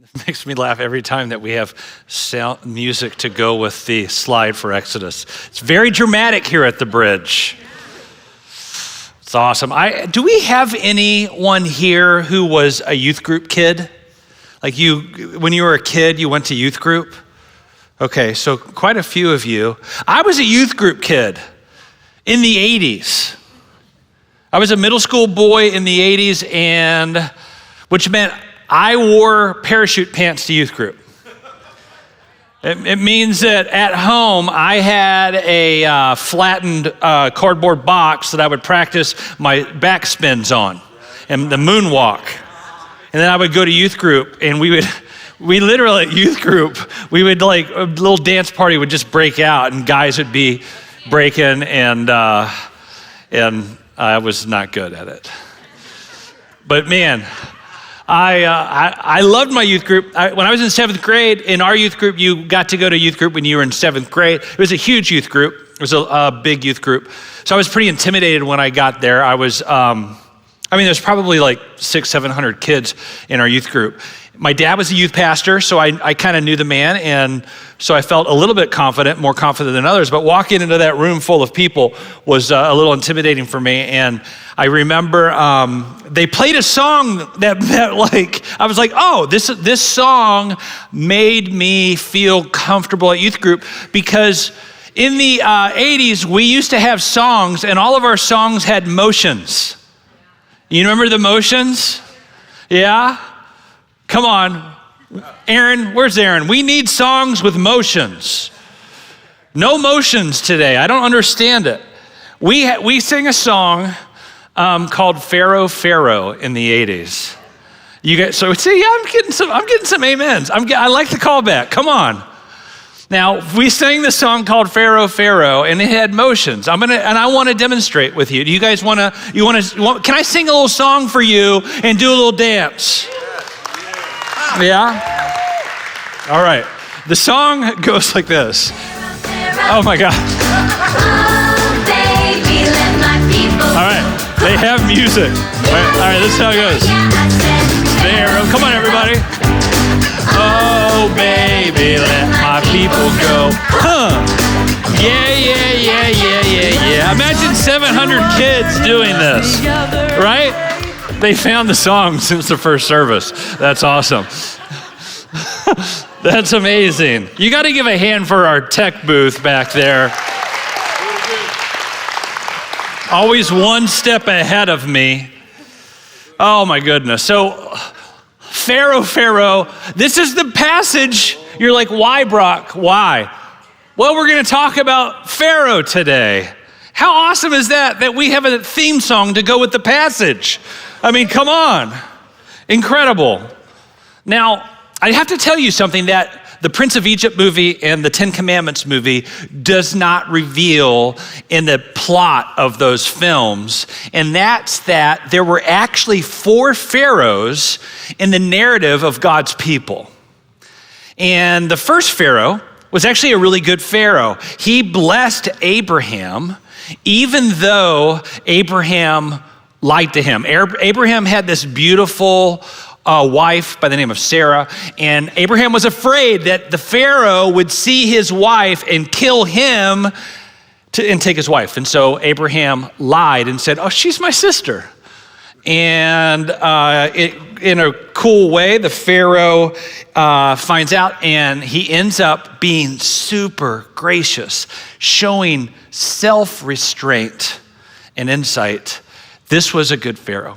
It makes me laugh every time that we have sound music to go with the slide for Exodus. It's very dramatic here at the bridge. It's awesome. Do we have anyone here who was a youth group kid? Like when you were a kid, you went to youth group? Okay, so quite a few of you. I was a youth group kid in the 80s. I was a middle school boy in the 80s, which meant I wore parachute pants to youth group. It means that at home, I had a flattened cardboard box that I would practice my back spins on and the moonwalk. And then I would go to youth group, and we literally, at youth group, we would like, a little dance party would just break out, and guys would be breaking, and I was not good at it. But man, I loved my youth group. When I was in 7th grade, in our youth group, you got to go to youth group when you were in 7th grade. It was a huge youth group. It was a big youth group. So I was pretty intimidated when I got there. There's probably like 600-700 kids in our youth group. My dad was a youth pastor, so I kind of knew the man, and so I felt a little bit confident, more confident than others, but walking into that room full of people was a little intimidating for me. And I remember they played a song that like, I was like, oh, this song made me feel comfortable at youth group, because in the 80s, we used to have songs, and all of our songs had motions. You remember the motions? Yeah? Come on. Aaron, where's Aaron? We need songs with motions. No motions today. I don't understand it. We sing a song called Pharaoh, Pharaoh in the 80s. You guys, so see, yeah, I'm getting some amens. I like the callback. Come on. Now, we sang the song called Pharaoh, Pharaoh, and it had motions. I want to demonstrate with you. Do you guys can I sing a little song for you and do a little dance? Yeah? All right. The song goes like this. Oh my God. All right. They have music. All right, this is how it goes. Pharaoh, come on everybody. Oh baby, let my people go. Huh. Yeah. Imagine 700 kids doing this, right? They found the song since the first service. That's awesome. That's amazing. You got to give a hand for our tech booth back there. Always one step ahead of me. Oh my goodness. So, Pharaoh, Pharaoh, this is the passage. You're like, why, Brock? Why? Well, we're going to talk about Pharaoh today. How awesome is that we have a theme song to go with the passage? I mean, come on. Incredible. Now, I have to tell you something that the Prince of Egypt movie and the Ten Commandments movie does not reveal in the plot of those films, and that's that there were actually 4 pharaohs in the narrative of God's people. And the first pharaoh was actually a really good pharaoh. He blessed Abraham, even though Abraham lied to him. Abraham had this beautiful wife by the name of Sarah, and Abraham was afraid that the Pharaoh would see his wife and kill him and take his wife. And so Abraham lied and said, oh, she's my sister. And in a cool way, the Pharaoh finds out, and he ends up being super gracious, showing self-restraint and insight. This was a good Pharaoh.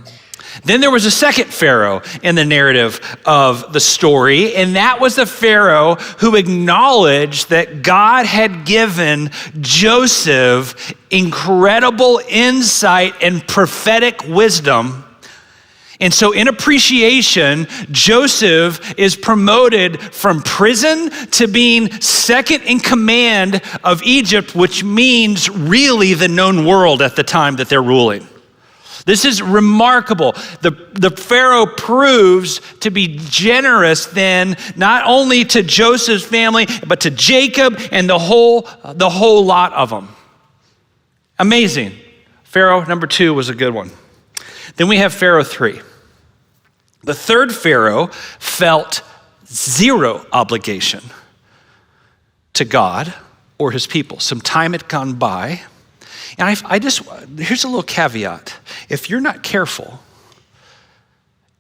Then there was a second Pharaoh in the narrative of the story, and that was the Pharaoh who acknowledged that God had given Joseph incredible insight and prophetic wisdom. And so in appreciation, Joseph is promoted from prison to being second in command of Egypt, which means really the known world at the time that they're ruling. This is remarkable. The Pharaoh proves to be generous then, not only to Joseph's family, but to Jacob and the whole lot of them. Amazing. Pharaoh number 2 was a good one. Then we have Pharaoh 3. The third Pharaoh felt zero obligation to God or his people. Some time had gone by. And here's a little caveat. If you're not careful,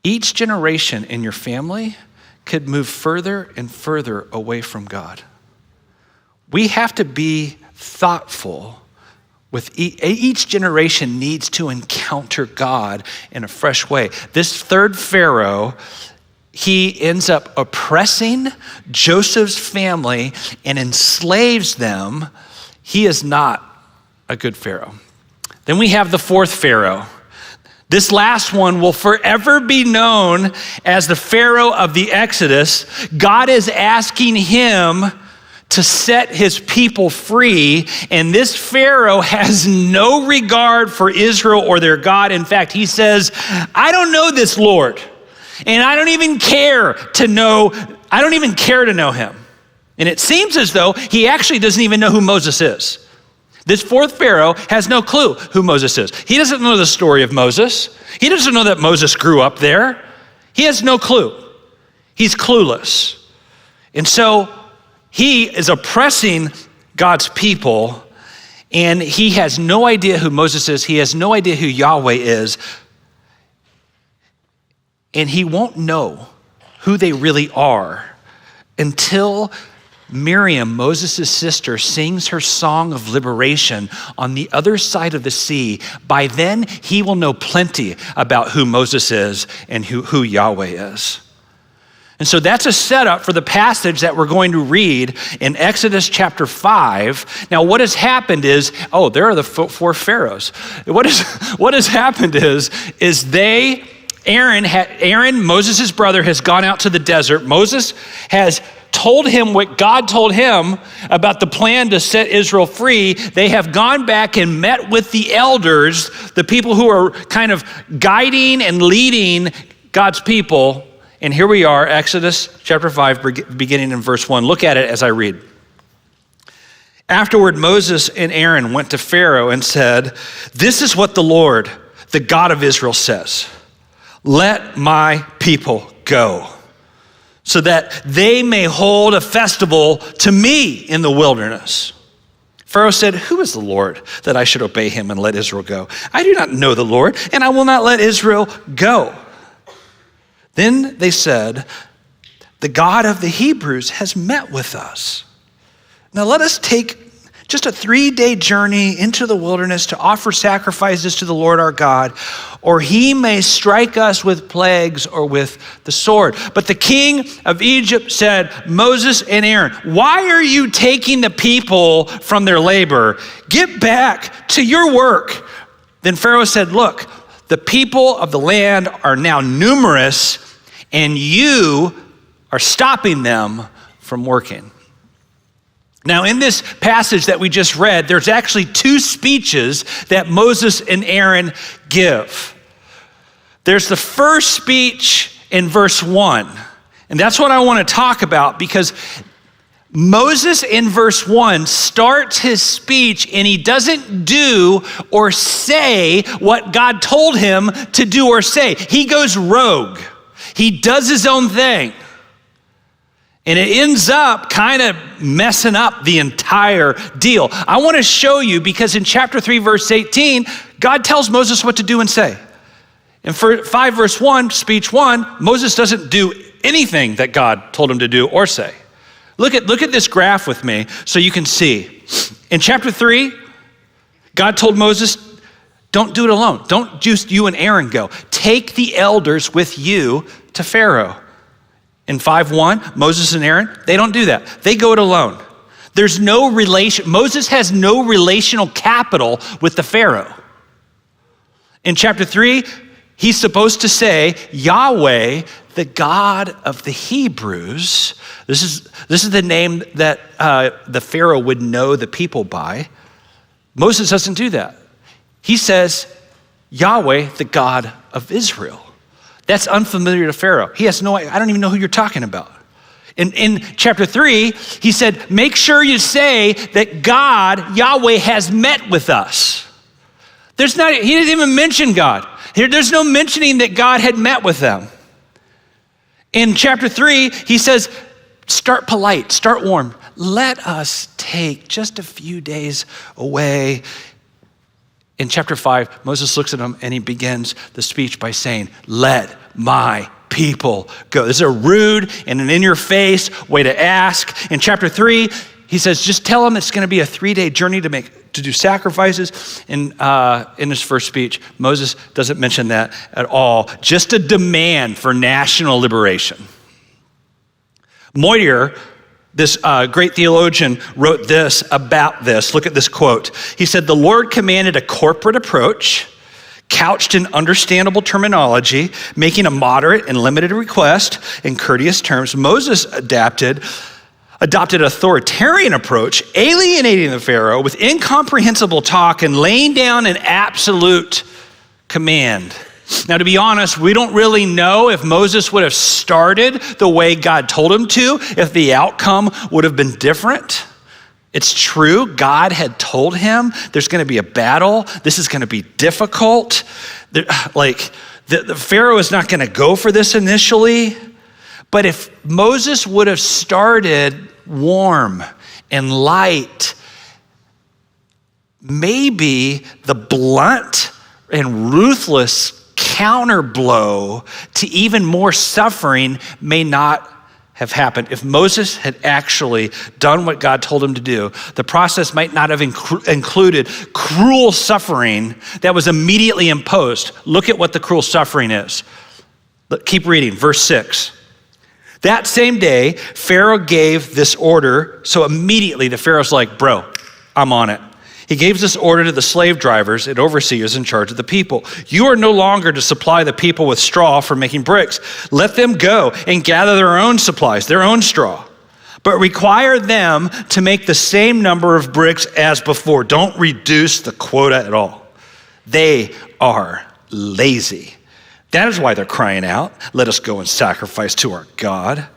each generation in your family could move further and further away from God. We have to be thoughtful with each generation needs to encounter God in a fresh way. This third Pharaoh, he ends up oppressing Joseph's family and enslaves them. He is not a good Pharaoh. Then we have the fourth Pharaoh. This last one will forever be known as the Pharaoh of the Exodus. God is asking him to set his people free, and this Pharaoh has no regard for Israel or their God. In fact, he says, I don't know this Lord, and I don't even care to know him. And it seems as though he actually doesn't even know who Moses is. This fourth Pharaoh has no clue who Moses is. He doesn't know the story of Moses. He doesn't know that Moses grew up there. He has no clue. He's clueless. And so he is oppressing God's people, and he has no idea who Moses is. He has no idea who Yahweh is. And he won't know who they really are until Miriam, Moses' sister, sings her song of liberation on the other side of the sea. By then, he will know plenty about who Moses is and who Yahweh is. And so that's a setup for the passage that we're going to read in Exodus chapter 5. Now, what has happened is, there are the four pharaohs. What has happened is Aaron, Moses' brother, has gone out to the desert. Moses has told him what God told him about the plan to set Israel free. They have gone back and met with the elders, the people who are kind of guiding and leading God's people. And here we are, Exodus chapter 5, beginning in verse 1. Look at it as I read. Afterward, Moses and Aaron went to Pharaoh and said, "This is what the Lord, the God of Israel, says. Let my people go, so that they may hold a festival to me in the wilderness." Pharaoh said, "Who is the Lord that I should obey him and let Israel go? I do not know the Lord, and I will not let Israel go." Then they said, "The God of the Hebrews has met with us. Now let us take just a 3-day journey into the wilderness to offer sacrifices to the Lord our God, or he may strike us with plagues or with the sword." But the king of Egypt said, "Moses and Aaron, why are you taking the people from their labor? Get back to your work." Then Pharaoh said, "Look, the people of the land are now numerous, and you are stopping them from working." Now, in this passage that we just read, there's actually 2 speeches that Moses and Aaron give. There's the first speech in verse 1, and that's what I want to talk about, because Moses in verse 1 starts his speech and he doesn't do or say what God told him to do or say. He goes rogue. He does his own thing. And it ends up kind of messing up the entire deal. I want to show you, because in chapter 3, verse 18, God tells Moses what to do and say. In 5 verse 1, speech 1, Moses doesn't do anything that God told him to do or say. Look at this graph with me so you can see. In chapter 3, God told Moses, don't do it alone. Don't just you and Aaron go. Take the elders with you to Pharaoh. In 5:1, Moses and Aaron, they don't do that. They go it alone. There's no relation. Moses has no relational capital with the Pharaoh. In chapter 3, he's supposed to say, Yahweh, the God of the Hebrews. This is the name that the Pharaoh would know the people by. Moses doesn't do that. He says, Yahweh, the God of Israel. That's unfamiliar to Pharaoh. He has no idea. I don't even know who you're talking about. In chapter 3, he said, make sure you say that God, Yahweh, has met with us. He didn't even mention God. There's no mentioning that God had met with them. In chapter 3, he says, start polite, start warm. Let us take just a few days away. In chapter 5, Moses looks at him and he begins the speech by saying, let my people go. This is a rude and an in-your-face way to ask. In chapter 3, he says, just tell them it's going to be a 3-day journey to do sacrifices. In his first speech, Moses doesn't mention that at all. Just a demand for national liberation. Moyer, this great theologian, wrote this about this. Look at this quote. He said, the Lord commanded a corporate approach, couched in understandable terminology, making a moderate and limited request in courteous terms. Moses adopted authoritarian approach, alienating the Pharaoh with incomprehensible talk and laying down an absolute command. Now, to be honest, we don't really know if Moses would have started the way God told him to, if the outcome would have been different. It's true, God had told him there's going to be a battle. This is going to be difficult. The Pharaoh is not going to go for this initially. But if Moses would have started warm and light, maybe the blunt and ruthless counterblow to even more suffering may not have happened. If Moses had actually done what God told him to do, the process might not have included cruel suffering that was immediately imposed. Look at what the cruel suffering is. Keep reading, verse 6. That same day, Pharaoh gave this order. So immediately the Pharaoh's like, bro, I'm on it. He gave this order to the slave drivers and overseers in charge of the people. You are no longer to supply the people with straw for making bricks. Let them go and gather their own supplies, their own straw. But require them to make the same number of bricks as before. Don't reduce the quota at all. They are lazy. That is why they're crying out, let us go and sacrifice to our God.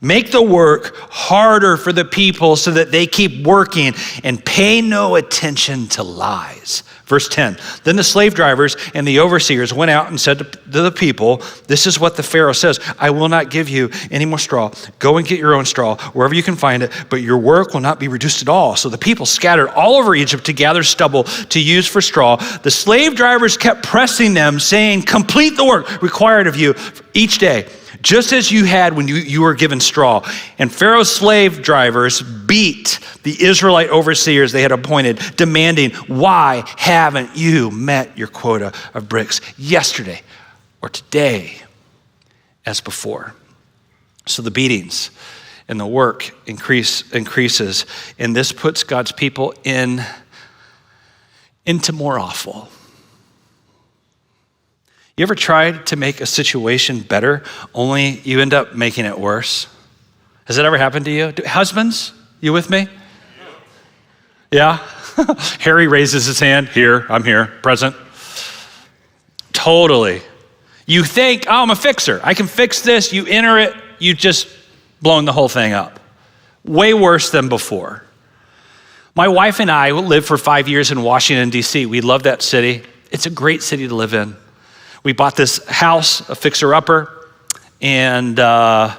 Make the work harder for the people so that they keep working and pay no attention to lies. Verse 10, then the slave drivers and the overseers went out and said to the people, this is what the Pharaoh says, I will not give you any more straw. Go and get your own straw wherever you can find it, but your work will not be reduced at all. So the people scattered all over Egypt to gather stubble to use for straw. The slave drivers kept pressing them, saying, complete the work required of you each day, just as you had when you were given straw. And Pharaoh's slave drivers beat the Israelite overseers they had appointed, demanding, why haven't you met your quota of bricks yesterday or today as before? So the beatings and the work increases, and this puts God's people into more awful. You ever tried to make a situation better, only you end up making it worse? Has that ever happened to you? Husbands, you with me? Yeah? Harry raises his hand. Here, I'm here, present. Totally. You think, oh, I'm a fixer. I can fix this. You enter it, you just blown the whole thing up. Way worse than before. My wife and I lived for 5 years in Washington, D.C. We love that city. It's a great city to live in. We bought this house, a fixer-upper, and I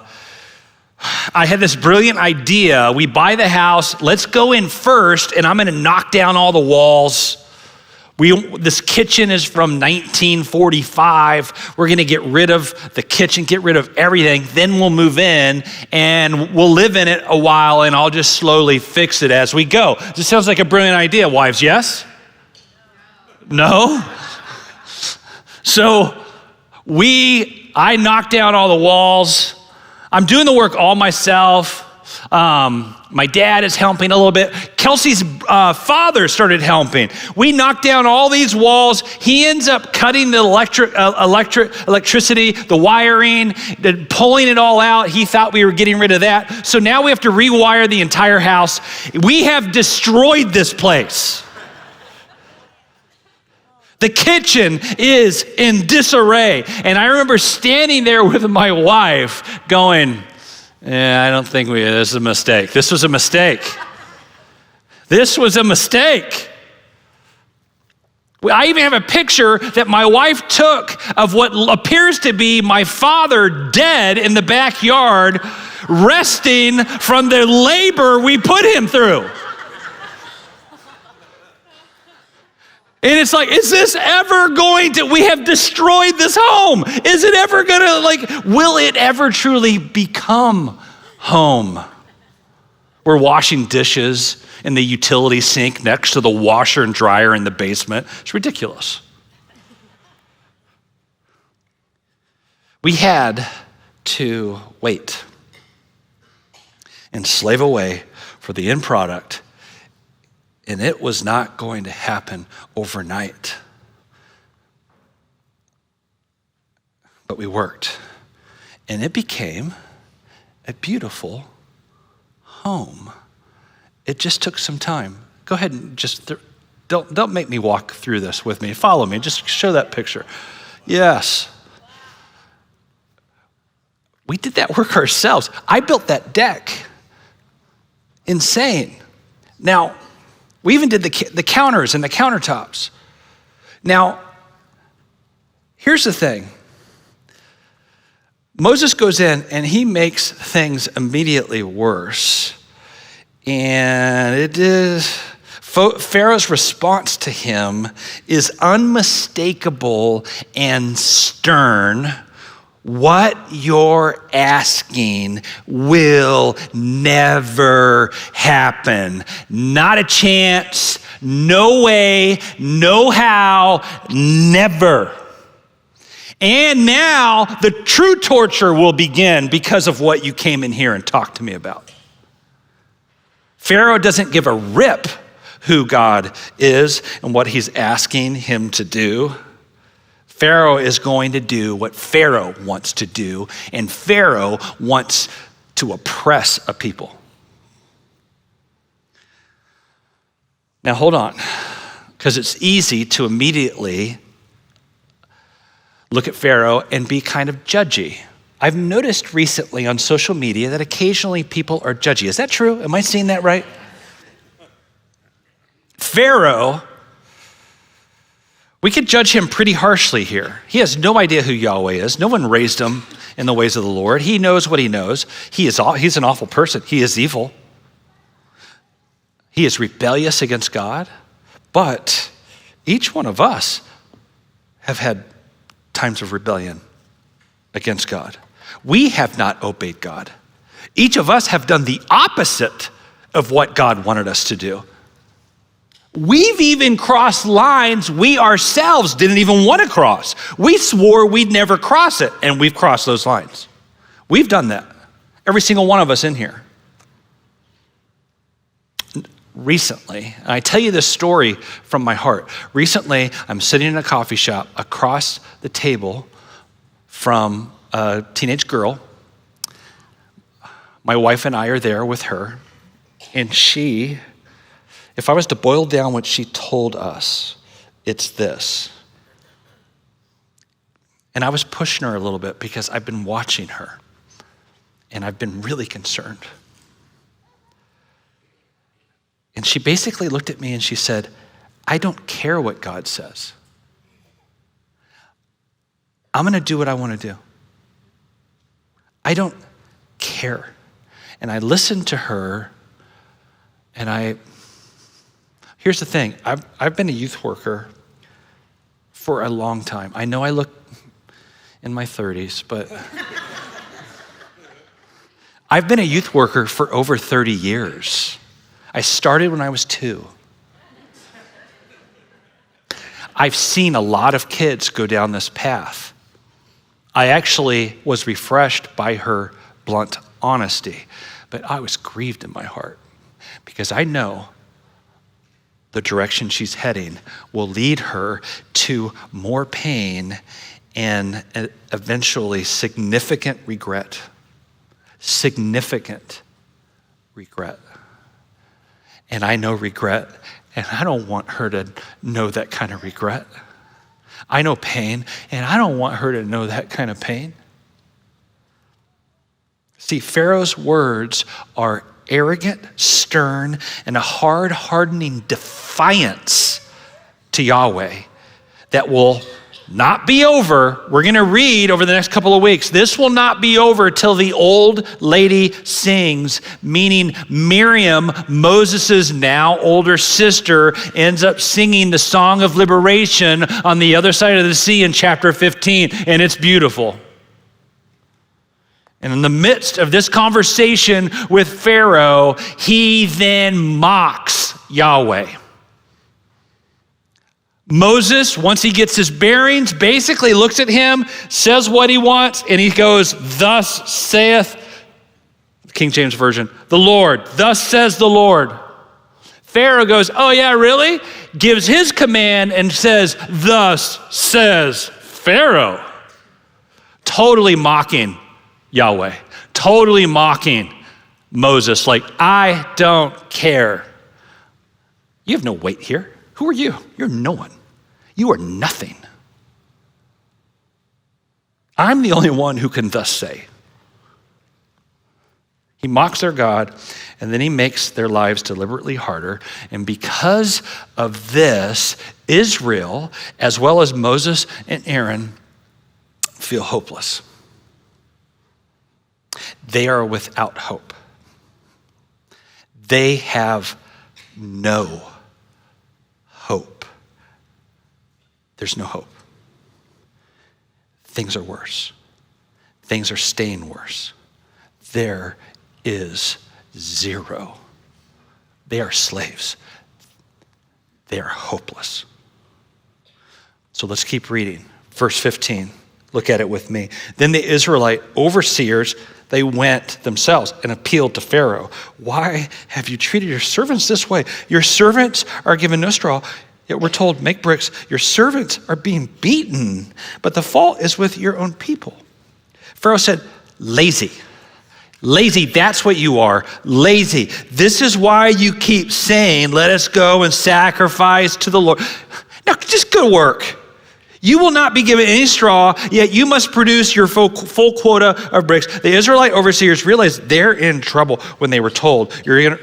had this brilliant idea. We buy the house, let's go in first, and I'm gonna knock down all the walls. This kitchen is from 1945. We're gonna get rid of the kitchen, get rid of everything, then we'll move in, and we'll live in it a while, and I'll just slowly fix it as we go. This sounds like a brilliant idea, wives, yes? No? So I knocked down all the walls. I'm doing the work all myself. My dad is helping a little bit. Kelsey's father started helping. We knocked down all these walls. He ends up cutting the electricity, the wiring, pulling it all out. He thought we were getting rid of that. So now we have to rewire the entire house. We have destroyed this place. The kitchen is in disarray. And I remember standing there with my wife going, I don't think this is a mistake. This was a mistake. This was a mistake. I even have a picture that my wife took of what appears to be my father dead in the backyard, resting from the labor we put him through. And it's like, is this ever going to, we have destroyed this home. Is it ever gonna, will it ever truly become home? We're washing dishes in the utility sink next to the washer and dryer in the basement. It's ridiculous. We had to wait and slave away for the end product, and it was not going to happen overnight. But we worked, and it became a beautiful home. It just took some time. Go ahead and just, don't make me walk through this with me. Follow me, just show that picture. Yes. We did that work ourselves. I built that deck. Insane. Now, we even did the counters and the countertops. Now, here's the thing. Moses goes in and he makes things immediately worse. And it is, Pharaoh's response to him is unmistakable and stern. What you're asking will never happen. Not a chance, no way, no how, never. And now the true torture will begin because of what you came in here and talked to me about. Pharaoh doesn't give a rip who God is and what he's asking him to do. Pharaoh is going to do what Pharaoh wants to do, and Pharaoh wants to oppress a people. Now hold on, because it's easy to immediately look at Pharaoh and be kind of judgy. I've noticed recently on social media that occasionally people are judgy. Is that true? Am I seeing that right? Pharaoh, we could judge him pretty harshly here. He has no idea who Yahweh is. No one raised him in the ways of the Lord. He knows what he knows. He's an awful person. He is evil. He is rebellious against God. But each one of us have had times of rebellion against God. We have not obeyed God. Each of us have done the opposite of what God wanted us to do. We've even crossed lines we ourselves didn't even want to cross. We swore we'd never cross it, and we've crossed those lines. We've done that. Every single one of us in here. Recently, and I tell you this story from my heart. Recently, I'm sitting in a coffee shop across the table from a teenage girl. My wife and I are there with her, and she, if I was to boil down what she told us, it's this. And I was pushing her a little bit because I've been watching her, and I've been really concerned. And she basically looked at me and she said, I don't care what God says. I'm gonna do what I wanna do. I don't care. And I listened to her, and here's the thing, I've been a youth worker for a long time. I know I look in my 30s, but I've been a youth worker for over 30 years. I started when I was 2. I've seen a lot of kids go down this path. I actually was refreshed by her blunt honesty, but I was grieved in my heart because I know the direction she's heading will lead her to more pain and eventually significant regret. Significant regret. And I know regret, and I don't want her to know that kind of regret. I know pain, and I don't want her to know that kind of pain. See, Pharaoh's words are arrogant, stern, and a hard, hardening defiance to Yahweh that will not be over. We're going to read over the next couple of weeks. This will not be over till the old lady sings, meaning Miriam, Moses' now older sister, ends up singing the song of liberation on the other side of the sea in chapter 15, and it's beautiful. And in the midst of this conversation with Pharaoh, he then mocks Yahweh. Moses, once he gets his bearings, basically looks at him, says what he wants, and he goes, "Thus saith," King James Version, "the Lord, thus says the Lord." Pharaoh goes, "Oh yeah, really?" Gives his command and says, "Thus says Pharaoh." Totally mocking Yahweh, totally mocking Moses, like, I don't care. You have no weight here. Who are you? You're no one. You are nothing. I'm the only one who can thus say. He mocks their God, and then he makes their lives deliberately harder. And because of this, Israel, as well as Moses and Aaron, feel hopeless. They are without hope. They have no hope. There's no hope. Things are worse. Things are staying worse. There is zero. They are slaves. They are hopeless. So let's keep reading. Verse 15. Look at it with me. Then the Israelite overseers, they went themselves and appealed to Pharaoh. "Why have you treated your servants this way? Your servants are given no straw, yet we're told, make bricks. Your servants are being beaten, but the fault is with your own people." Pharaoh said, "Lazy. Lazy, that's what you are, lazy. This is why you keep saying, let us go and sacrifice to the Lord. Now just go to work. You will not be given any straw, yet you must produce your full quota of bricks." The Israelite overseers realized they're in trouble when they were told, you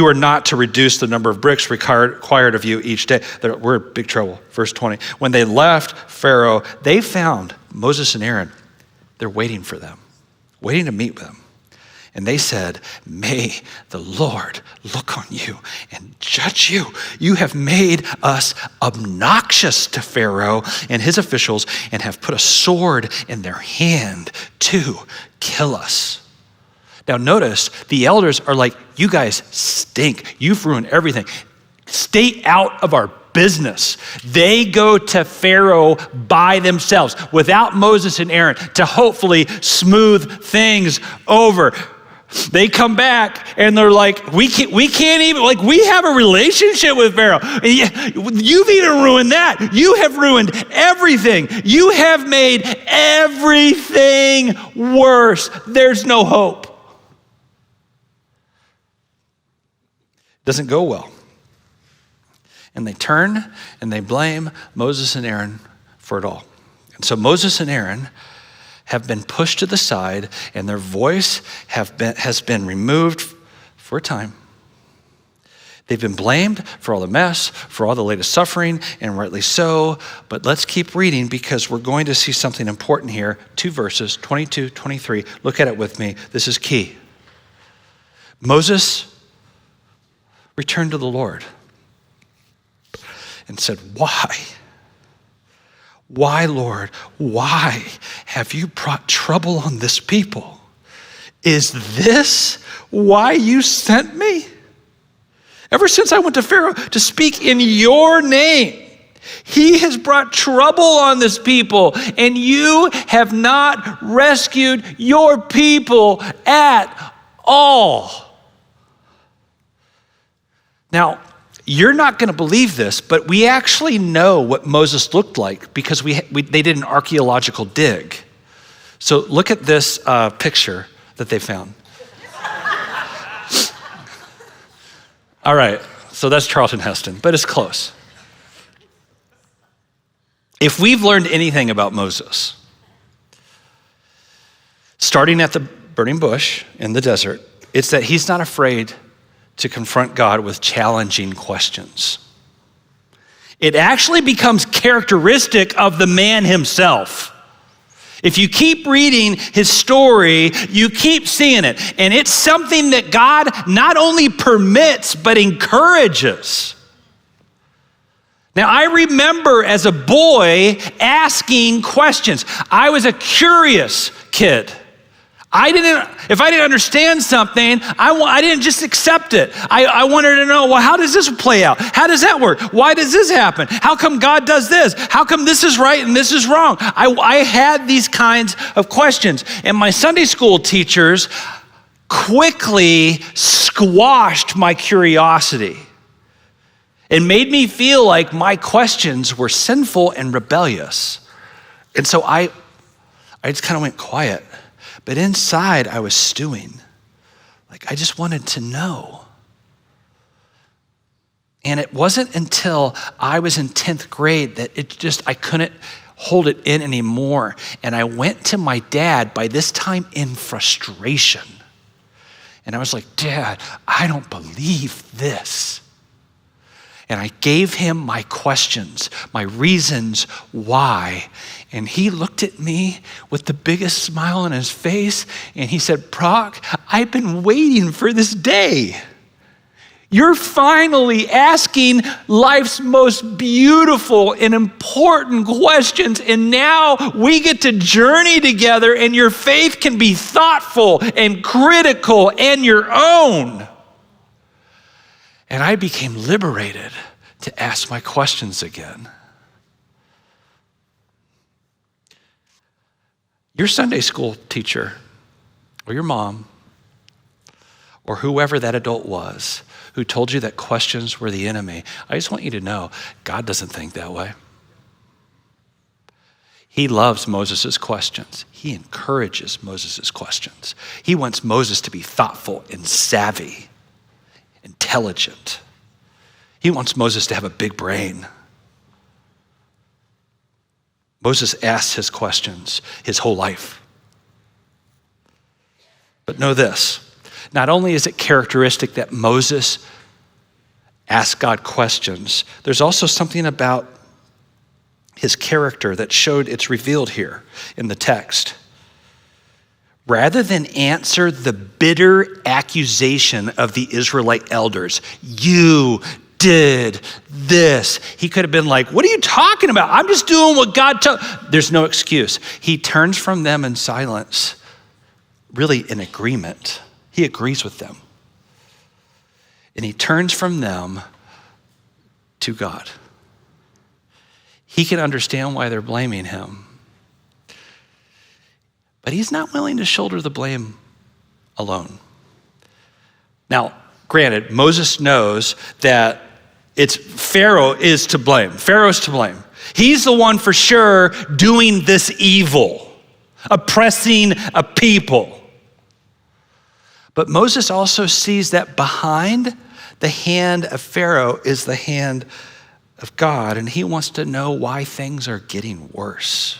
are not to reduce the number of bricks required of you each day. We're in big trouble. Verse 20. When they left Pharaoh, they found Moses and Aaron. They're waiting for them, waiting to meet with them. And they said, "May the Lord look on you and judge you. You have made us obnoxious to Pharaoh and his officials and have put a sword in their hand to kill us." Now notice, the elders are like, "You guys stink. You've ruined everything. Stay out of our business." They go to Pharaoh by themselves without Moses and Aaron to hopefully smooth things over. They come back and they're like, we can't even, like, we have a relationship with Pharaoh. You've even ruined that. You have ruined everything. You have made everything worse. There's no hope. Doesn't go well. And they turn and they blame Moses and Aaron for it all. And so Moses and Aaron have been pushed to the side, and their voice has been removed for a time. They've been blamed for all the mess, for all the latest suffering, and rightly so. But let's keep reading because we're going to see something important here. 2 verses, 22, 23. Look at it with me. This is key. Moses returned to the Lord and said, "Why? Why, Lord, why have you brought trouble on this people? Is this why you sent me? Ever since I went to Pharaoh to speak in your name, he has brought trouble on this people, and you have not rescued your people at all." Now, you're not going to believe this, but we actually know what Moses looked like because they did an archaeological dig. So look at this picture that they found. All right, so that's Charlton Heston, but it's close. If we've learned anything about Moses, starting at the burning bush in the desert, it's that he's not afraid to confront God with challenging questions. It actually becomes characteristic of the man himself. If you keep reading his story, you keep seeing it. And it's something that God not only permits, but encourages. Now, I remember as a boy asking questions. I was a curious kid. If I didn't understand something, I didn't just accept it. I wanted to know, well, how does this play out? How does that work? Why does this happen? How come God does this? How come this is right and this is wrong? I had these kinds of questions. And my Sunday school teachers quickly squashed my curiosity and made me feel like my questions were sinful and rebellious. And so I just kind of went quiet. But inside, I was stewing. Like, I just wanted to know. And it wasn't until I was in 10th grade that I couldn't hold it in anymore. And I went to my dad, by this time in frustration. And I was like, Dad, I don't believe this. And I gave him my questions, my reasons why. And he looked at me with the biggest smile on his face, and he said, Brock, I've been waiting for this day. You're finally asking life's most beautiful and important questions, and now we get to journey together, and your faith can be thoughtful and critical and your own. And I became liberated to ask my questions again. Your Sunday school teacher, or your mom, or whoever that adult was who told you that questions were the enemy, I just want you to know, God doesn't think that way. He loves Moses' questions. He encourages Moses' questions. He wants Moses to be thoughtful and savvy, intelligent. He wants Moses to have a big brain. Moses asked his questions his whole life. But know this, not only is it characteristic that Moses asked God questions, there's also something about his character that showed it's revealed here in the text. Rather than answer the bitter accusation of the Israelite elders, you did this. He could have been like, what are you talking about? I'm just doing what God told. There's no excuse. He turns from them in silence, really in agreement. He agrees with them. And he turns from them to God. He can understand why they're blaming him. But he's not willing to shoulder the blame alone. Now, granted, Moses knows that Pharaoh is to blame. Pharaoh's to blame. He's the one for sure doing this evil, oppressing a people. But Moses also sees that behind the hand of Pharaoh is the hand of God, and he wants to know why things are getting worse.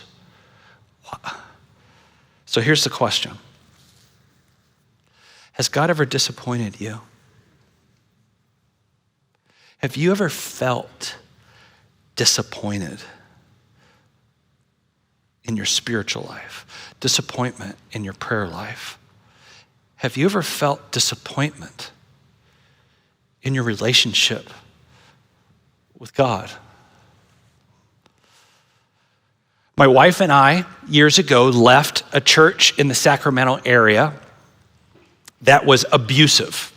So here's the question. Has God ever disappointed you? Have you ever felt disappointed in your spiritual life? Disappointment in your prayer life? Have you ever felt disappointment in your relationship with God? My wife and I, years ago, left a church in the Sacramento area that was abusive.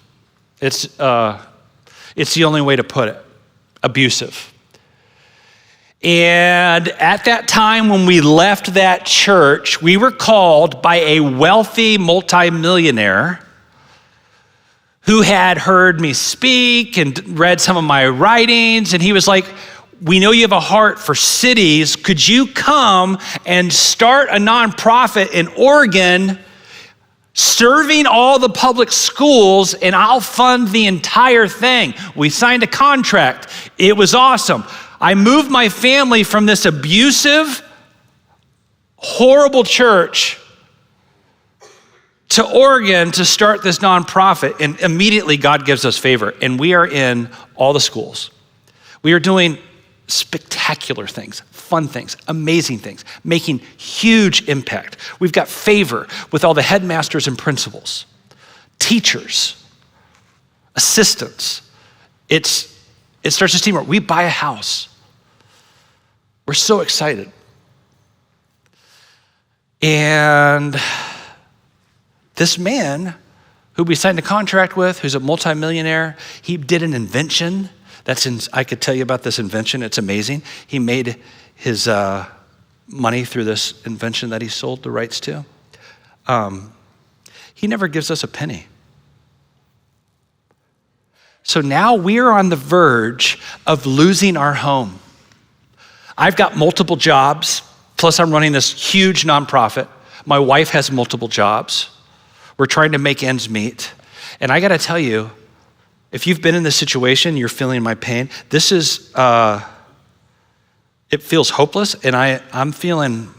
It's the only way to put it, abusive. And at that time when we left that church, we were called by a wealthy multimillionaire who had heard me speak and read some of my writings, and he was like, we know you have a heart for cities. Could you come and start a nonprofit in Oregon serving all the public schools, and I'll fund the entire thing? We signed a contract. It was awesome. I moved my family from this abusive, horrible church to Oregon to start this nonprofit, and immediately God gives us favor, and we are in all the schools. We are doing spectacular things, fun things, amazing things, making huge impact. We've got favor with all the headmasters and principals, teachers, assistants. It starts this teamwork. We buy a house. We're so excited. And this man who we signed a contract with, who's a multimillionaire, he did an invention. I could tell you about this invention. It's amazing. He made his money through this invention that he sold the rights to. He never gives us a penny. So now we're on the verge of losing our home. I've got multiple jobs, plus I'm running this huge nonprofit. My wife has multiple jobs. We're trying to make ends meet. And I gotta tell you, if you've been in this situation, you're feeling my pain, this is, it feels hopeless, and I'm feeling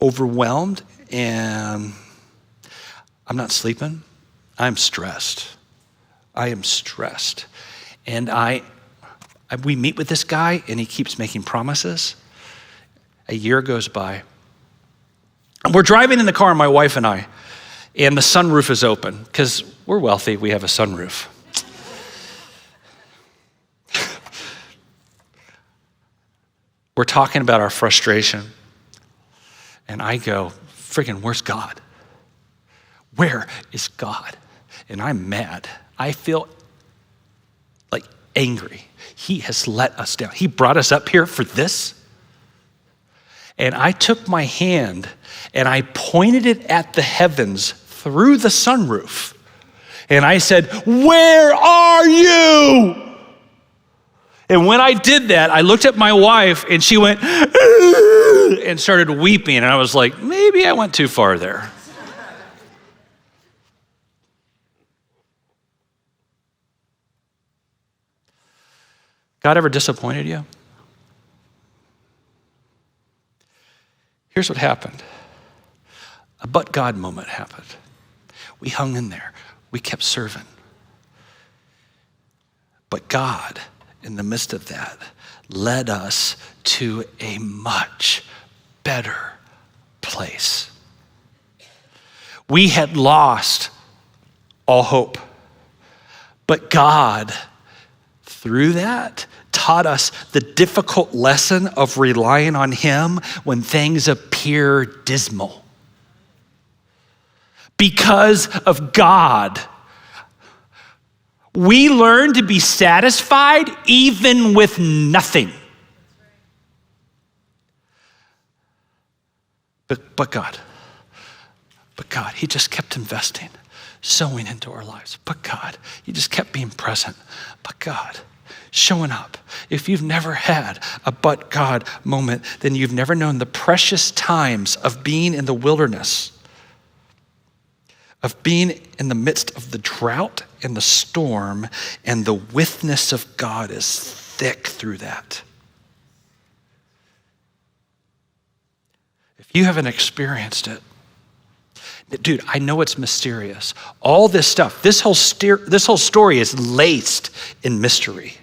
overwhelmed, and I'm not sleeping. I'm stressed. I am stressed. And we meet with this guy, and he keeps making promises. A year goes by. And we're driving in the car, my wife and I, and the sunroof is open, because we're wealthy, we have a sunroof. We're talking about our frustration. And I go, friggin', where's God? Where is God? And I'm mad. I feel like angry. He has let us down. He brought us up here for this. And I took my hand and I pointed it at the heavens through the sunroof. And I said, where are you? And when I did that, I looked at my wife and she went, and started weeping. And I was like, maybe I went too far there. God ever disappointed you? Here's what happened. A but God moment happened. We hung in there. We kept serving. But God, in the midst of that, led us to a much better place. We had lost all hope. But God, through that, taught us the difficult lesson of relying on Him when things appear dismal. Because of God, we learn to be satisfied even with nothing. But God, He just kept investing, sowing into our lives. But God, He just kept being present. But God, showing up. If you've never had a but God moment, then you've never known the precious times of being in the wilderness, of being in the midst of the drought and the storm, and the witness of God is thick through that. If you haven't experienced it, dude, I know it's mysterious. All this stuff, this whole story is laced in mystery.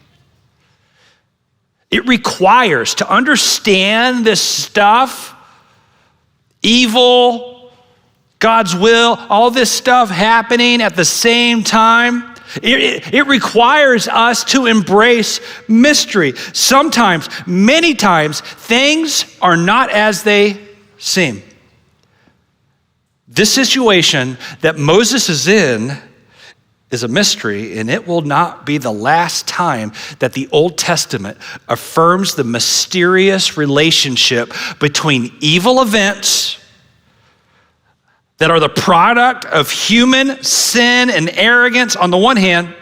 It requires, to understand this stuff, evil, God's will, all this stuff happening at the same time, it requires us to embrace mystery. Sometimes, many times, things are not as they seem. This situation that Moses is in is a mystery, and it will not be the last time that the Old Testament affirms the mysterious relationship between evil events that are the product of human sin and arrogance on the one hand,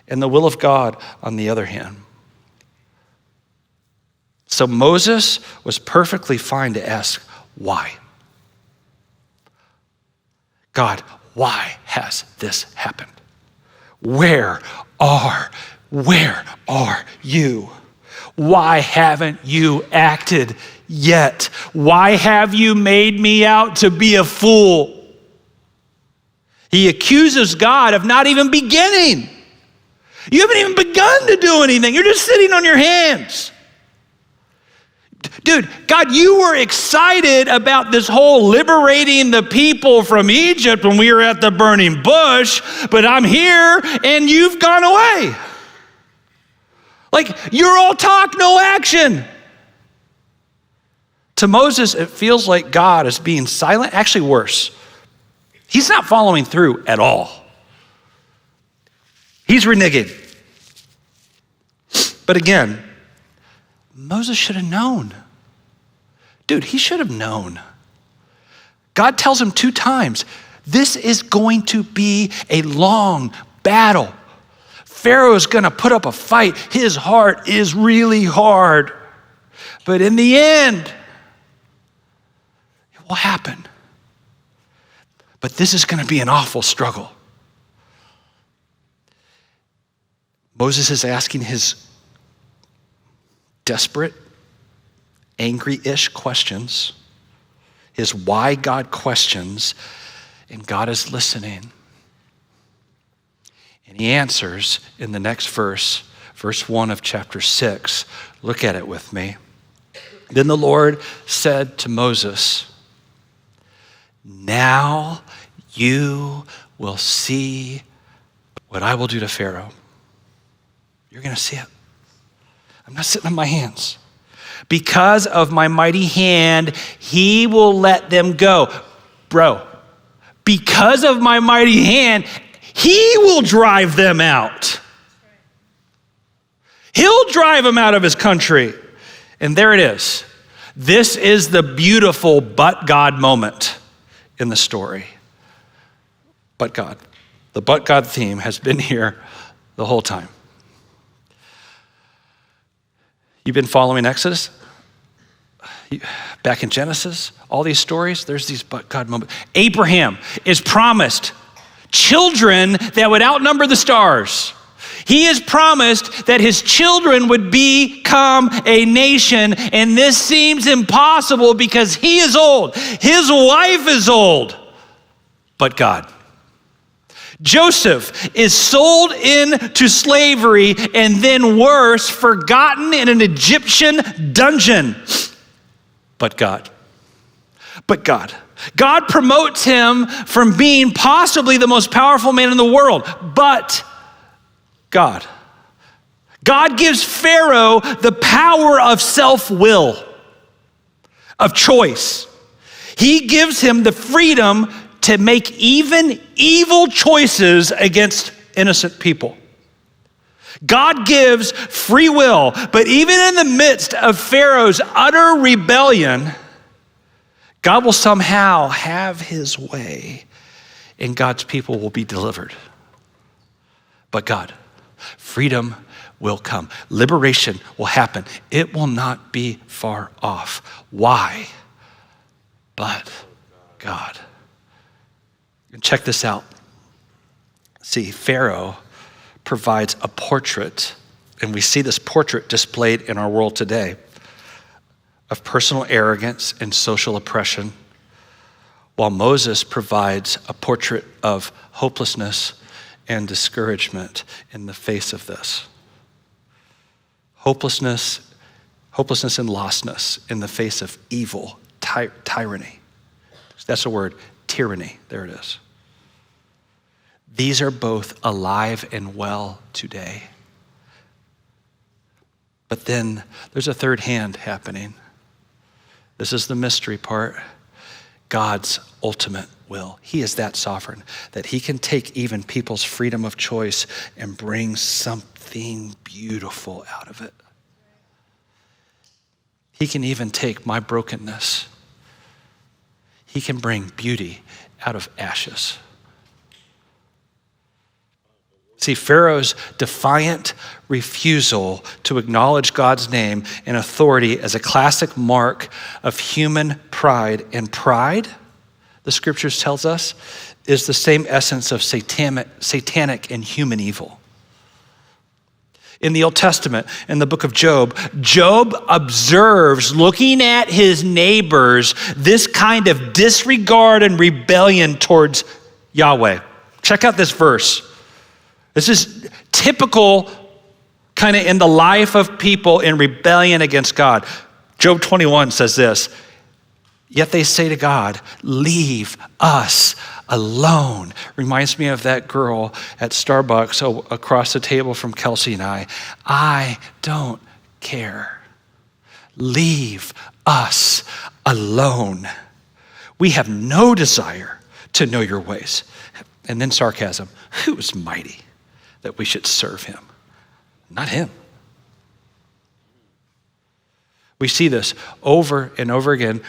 and the will of God on the other hand. So Moses was perfectly fine to ask, why? God, why has this happened? Where are you? Why haven't you acted yet? Why have you made me out to be a fool? He accuses God of not even beginning. You haven't even begun to do anything. You're just sitting on your hands. Dude, God, you were excited about this whole liberating the people from Egypt when we were at the burning bush, but I'm here and you've gone away. Like, you're all talk, no action. To Moses, it feels like God is being silent. Actually, worse. He's not following through at all. He's reneging. But again, Moses should have known. Dude, he should have known. God tells him 2 times, this is going to be a long battle. Pharaoh's gonna put up a fight. His heart is really hard. But in the end, it will happen. But this is gonna be an awful struggle. Moses is asking his desperate, angry-ish questions, his why God questions, and God is listening. And he answers in the next verse, verse 1 of chapter 6. Look at it with me. Then the Lord said to Moses, now you will see what I will do to Pharaoh. You're going to see it. I'm not sitting on my hands. Because of my mighty hand, he will let them go. Bro, because of my mighty hand, he will drive them out. He'll drive them out of his country. And there it is. This is the beautiful but God moment in the story. But God. The but God theme has been here the whole time. You've been following Exodus? Back in Genesis, all these stories, there's these but God moments. Abraham is promised children that would outnumber the stars. He is promised that his children would become a nation, and this seems impossible because he is old. His wife is old, but God. Joseph is sold into slavery and then worse, forgotten in an Egyptian dungeon. But God. But God. God promotes him from being possibly the most powerful man in the world. But God. God gives Pharaoh the power of self-will, of choice. He gives him the freedom to make even evil choices against innocent people. God gives free will, but even in the midst of Pharaoh's utter rebellion, God will somehow have his way and God's people will be delivered. But God, freedom will come. Liberation will happen. It will not be far off. Why? But God. And check this out. See, Pharaoh provides a portrait, and we see this portrait displayed in our world today, of personal arrogance and social oppression, while Moses provides a portrait of hopelessness and discouragement in the face of this. Hopelessness and lostness in the face of evil, tyranny. That's a word, tyranny. There it is. These are both alive and well today. But then there's a third hand happening. This is the mystery part. God's ultimate will. He is that sovereign that he can take even people's freedom of choice and bring something beautiful out of it. He can even take my brokenness. He can bring beauty out of ashes. See, Pharaoh's defiant refusal to acknowledge God's name and authority as a classic mark of human pride. And pride, the scriptures tells us, is the same essence of satanic and human evil. In the Old Testament, in the book of Job, Job observes, looking at his neighbors, this kind of disregard and rebellion towards Yahweh. Check out this verse. This is typical kind of in the life of people in rebellion against God. Job 21 says this, yet they say to God, leave us alone. Reminds me of that girl at Starbucks across the table from Kelsey and I don't care. Leave us alone. We have no desire to know your ways. And then sarcasm, who is mighty that we should serve him? Not him. We see this over and over again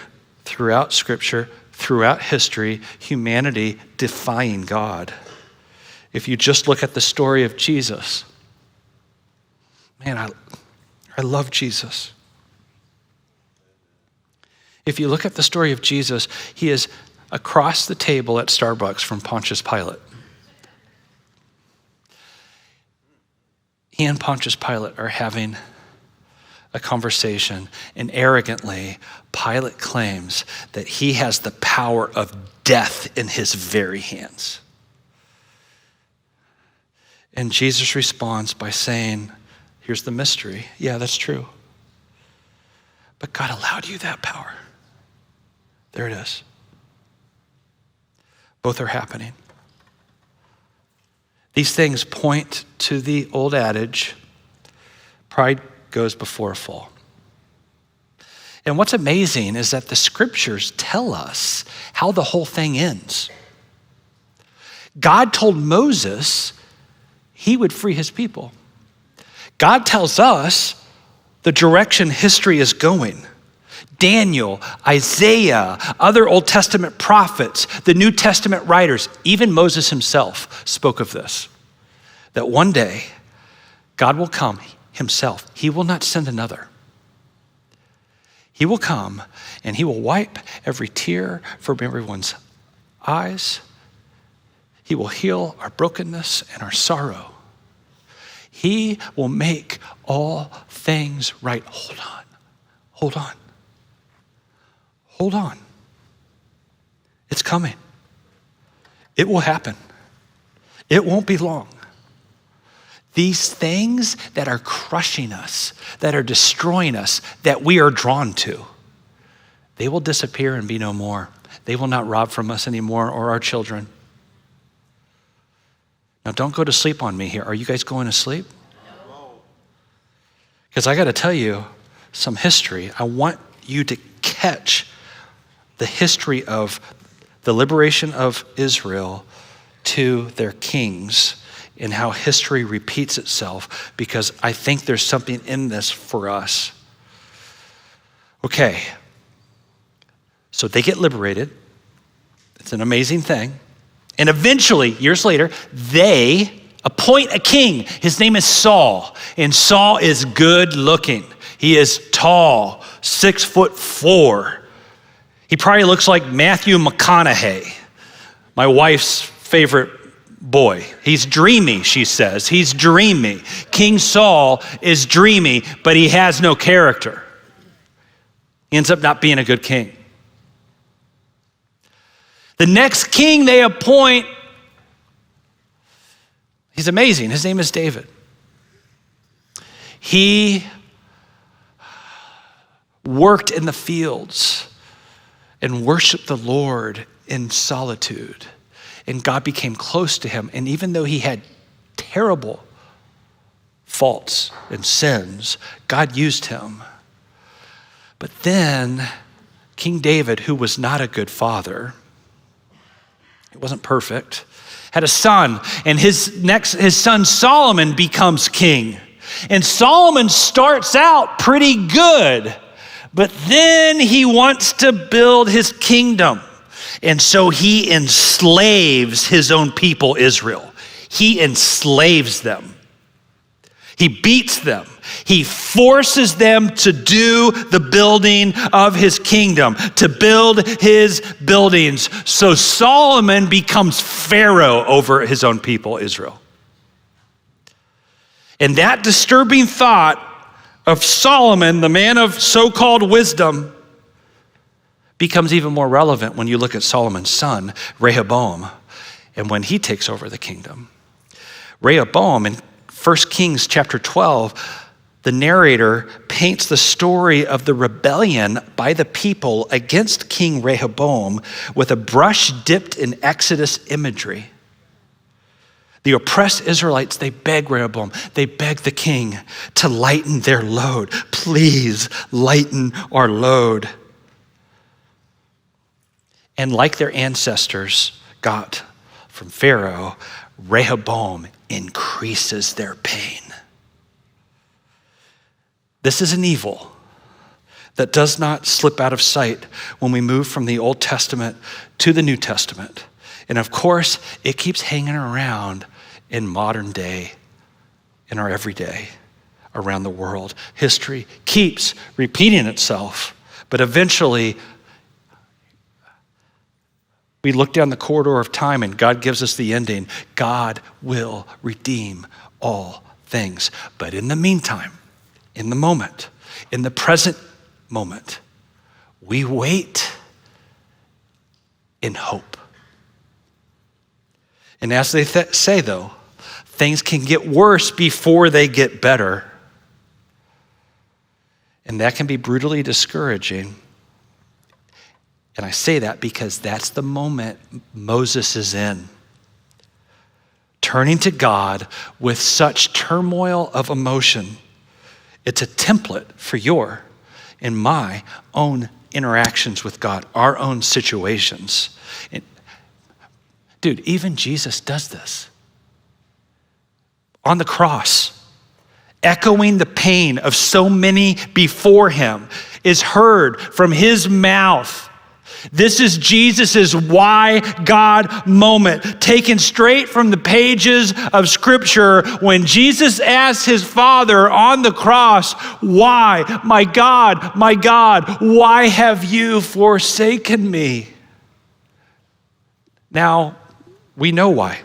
throughout Scripture, throughout history, humanity defying God. If you just look at the story of Jesus, man, I love Jesus. If you look at the story of Jesus, he is across the table at Starbucks from Pontius Pilate. He and Pontius Pilate are having a conversation, and arrogantly, Pilate claims that he has the power of death in his very hands. And Jesus responds by saying, here's the mystery. Yeah, that's true. But God allowed you that power. There it is. Both are happening. These things point to the old adage, pride goes before a fall. And what's amazing is that the scriptures tell us how the whole thing ends. God told Moses he would free his people. God tells us the direction history is going. Daniel, Isaiah, other Old Testament prophets, the New Testament writers, even Moses himself spoke of this, that one day God will come himself. He will not send another. He will come and he will wipe every tear from everyone's eyes. He will heal our brokenness and our sorrow. He will make all things right. Hold on. Hold on. Hold on. It's coming. It will happen. It won't be long. These things that are crushing us, that are destroying us, that we are drawn to, they will disappear and be no more. They will not rob from us anymore or our children. Now, don't go to sleep on me here. Are you guys going to sleep? Because I got to tell you some history. I want you to catch the history of the liberation of Israel to their kings and how history repeats itself, because I think there's something in this for us. Okay, so they get liberated. It's an amazing thing. And eventually, years later, they appoint a king. His name is Saul, and Saul is good looking. He is tall, 6'4". He probably looks like Matthew McConaughey, my wife's favorite boy. He's dreamy, she says. He's dreamy. King Saul is dreamy, but he has no character. He ends up not being a good king. The next king they appoint, he's amazing. His name is David. He worked in the fields and worshiped the Lord in solitude. And God became close to him. And even though he had terrible faults and sins, God used him. But then King David, who was not a good father, he wasn't perfect, had a son, and his son Solomon becomes king. And Solomon starts out pretty good, but then he wants to build his kingdom. And so he enslaves his own people, Israel. He enslaves them. He beats them. He forces them to do the building of his kingdom, to build his buildings. So Solomon becomes Pharaoh over his own people, Israel. And that disturbing thought of Solomon, the man of so-called wisdom, becomes even more relevant when you look at Solomon's son, Rehoboam, and when he takes over the kingdom. Rehoboam in 1 Kings chapter 12, the narrator paints the story of the rebellion by the people against King Rehoboam with a brush dipped in Exodus imagery. The oppressed Israelites, they beg Rehoboam, they beg the king to lighten their load. Please lighten our load. And like their ancestors got from Pharaoh, Rehoboam increases their pain. This is an evil that does not slip out of sight when we move from the Old Testament to the New Testament. And of course, it keeps hanging around in modern day, in our everyday, around the world. History keeps repeating itself, but eventually we look down the corridor of time and God gives us the ending. God will redeem all things. But in the meantime, in the moment, in the present moment, we wait in hope. And as they say, though, things can get worse before they get better. And that can be brutally discouraging. And I say that because that's the moment Moses is in. Turning to God with such turmoil of emotion. It's a template for your and my own interactions with God, our own situations. And dude, even Jesus does this. On the cross, echoing the pain of so many before him is heard from his mouth. This is Jesus's why God moment, taken straight from the pages of Scripture when Jesus asked his Father on the cross, why, my God, why have you forsaken me? Now, we know why.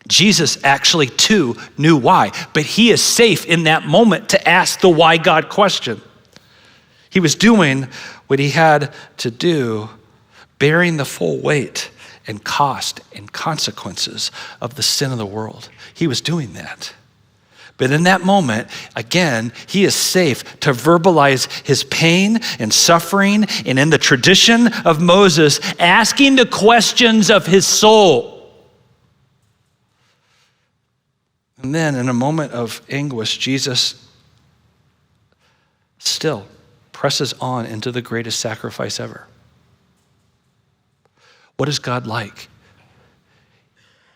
Jesus actually too knew why, but he is safe in that moment to ask the why God question. He was doing what he had to do, bearing the full weight and cost and consequences of the sin of the world. He was doing that. But in that moment, again, he is safe to verbalize his pain and suffering, and in the tradition of Moses, asking the questions of his soul. And then in a moment of anguish, Jesus still presses on into the greatest sacrifice ever. What is God like?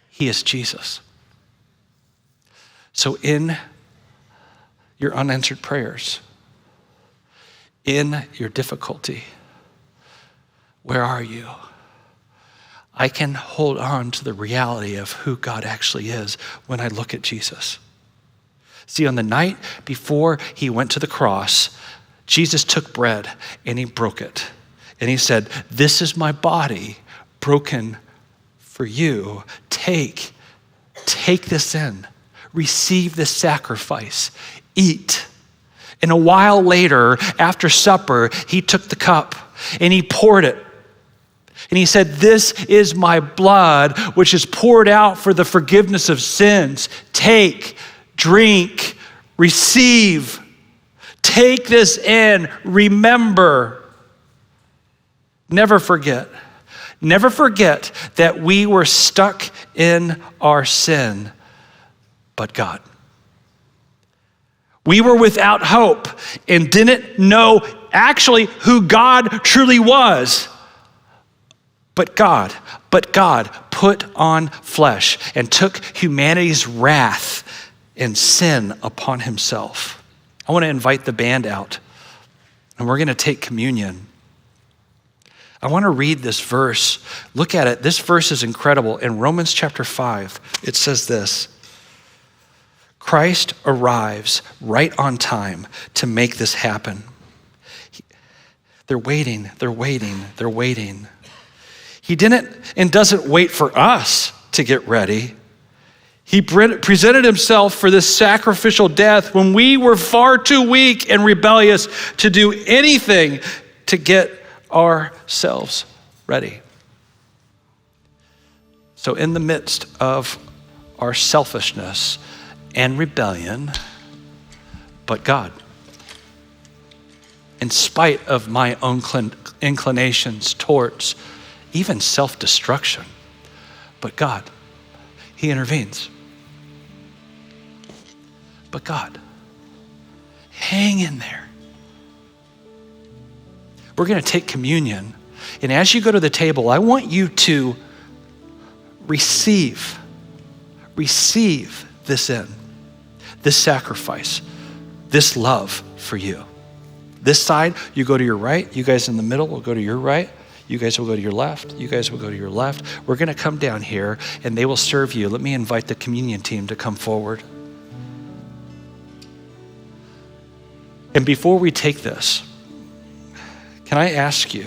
He is Jesus. So in your unanswered prayers, in your difficulty, where are you? I can hold on to the reality of who God actually is when I look at Jesus. See, on the night before he went to the cross, Jesus took bread and he broke it. And he said, "This is my body broken for you. Take this in. Receive this sacrifice. Eat." And a while later, after supper, he took the cup and he poured it. And he said, "This is my blood, which is poured out for the forgiveness of sins. Take, drink, receive. Take this in. Remember." Never forget. Never forget that we were stuck in our sin, but God. We were without hope and didn't know actually who God truly was. But God put on flesh and took humanity's wrath and sin upon himself. I want to invite the band out, and we're going to take communion. I want to read this verse. Look at it. This verse is incredible. In Romans chapter 5, it says this: Christ arrives right on time to make this happen. They're waiting. He didn't and doesn't wait for us to get ready. He presented himself for this sacrificial death when we were far too weak and rebellious to do anything to get ourselves ready. So in the midst of our selfishness and rebellion, but God. In spite of my own inclinations towards even self-destruction, but God, he intervenes. But God, hang in there. We're going to take communion, and as you go to the table, I want you to receive this sacrifice, this love for you. This side, you go to your right. You guys in the middle will go to your right. You guys will go to your left. You guys will go to your left. We're going to come down here, and they will serve you. Let me invite the communion team to come forward. And before we take this, can I ask you,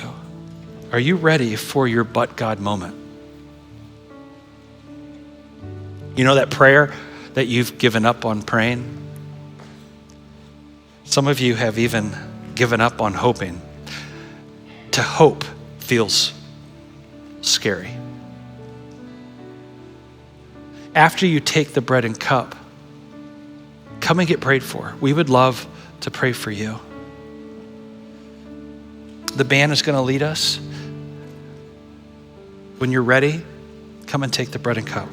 are you ready for your but God moment? You know that prayer that you've given up on praying? Some of you have even given up on hoping. To hope feels scary. After you take the bread and cup, come and get prayed for. We would love to pray for you. The band is going to lead us. When you're ready, come and take the bread and cup.